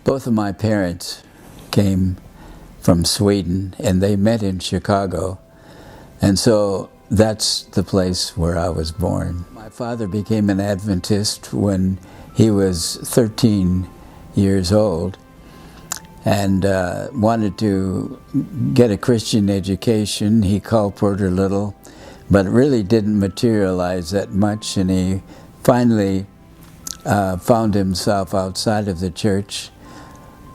Both of my parents came from Sweden, and they met in Chicago. And so that's the place where I was born. My father became an Adventist when he was 13 years old and wanted to get a Christian education. He colported a little, but it really didn't materialize that much, and he finally found himself outside of the church.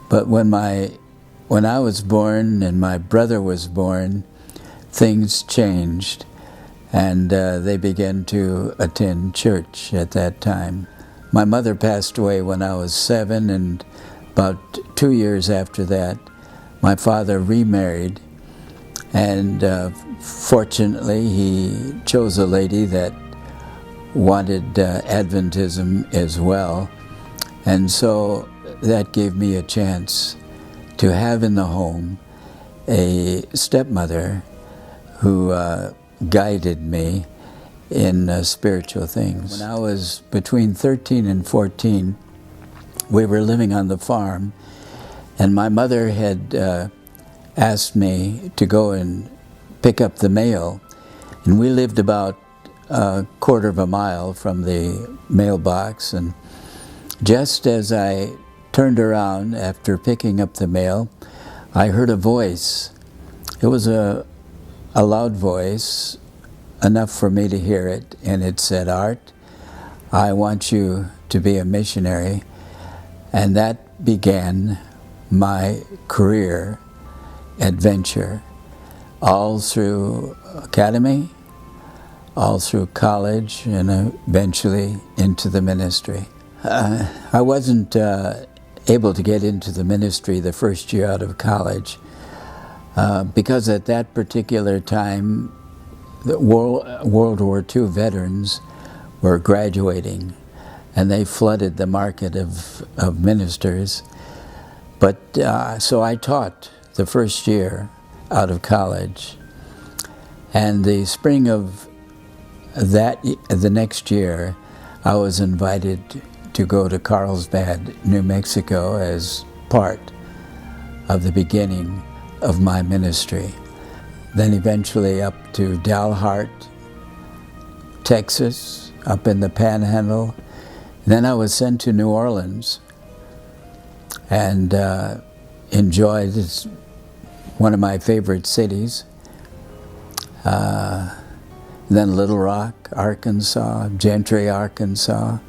But when I was born and my brother was born, things changed, and they began to attend church at that time. My mother passed away when I was 7, and about 2 years after that, my father remarried, and fortunately he chose a lady that wanted Adventism as well, and so that gave me a chance to have in the home a stepmother who guided me in spiritual things. When I was between 13 and 14, we were living on the farm, and my mother had asked me to go and pick up the mail, and we lived about a quarter of a mile from the mailbox, and just as I turned around after picking up the mail, I heard a voice. It was a loud voice, enough for me to hear it, and it said, "Art, I want you to be a missionary." And that began my career adventure, all through academy, all through college, and eventually into the ministry. I wasn't able to get into the ministry the first year out of college because at that particular time, the World War II veterans were graduating, and they flooded the market of ministers. But so I taught the first year out of college, and the spring of the next year, I was invited to go to Carlsbad, New Mexico, as part of the beginning of my ministry. Then eventually up to Dalhart, Texas, up in the Panhandle. Then I was sent to New Orleans and enjoyed it. It's one of my favorite cities. Then Little Rock, Arkansas, Gentry, Arkansas.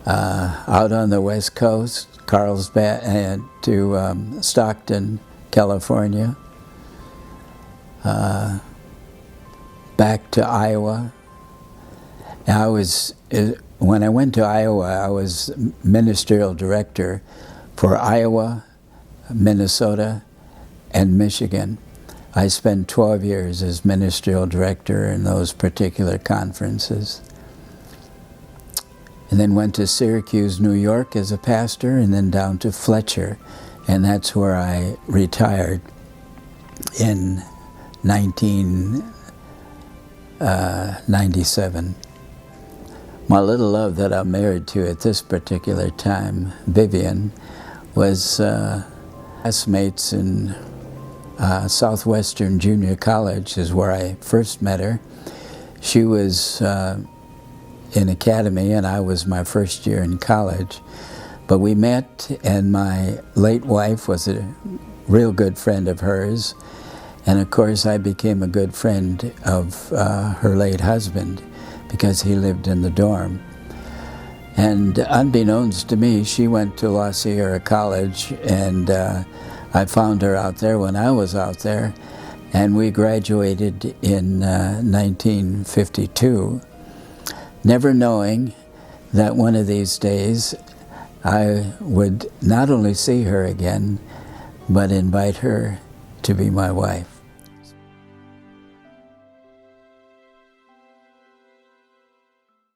Out on the West Coast, Carlsbad, and to Stockton, California. Back to Iowa. When I went to Iowa, I was ministerial director for Iowa, Minnesota, and Michigan. I spent 12 years as ministerial director in those particular conferences. And then went to Syracuse, New York as a pastor, and then down to Fletcher. And that's where I retired in 1997. My little love that I'm married to at this particular time, Vivian, was classmates in Southwestern Junior College is where I first met her. She was in academy, and I was my first year in college. But we met, and my late wife was a real good friend of hers. And of course, I became a good friend of her late husband because he lived in the dorm. And unbeknownst to me, she went to La Sierra College, and I found her out there when I was out there. And we graduated in 1952. Never knowing that one of these days I would not only see her again, but invite her to be my wife.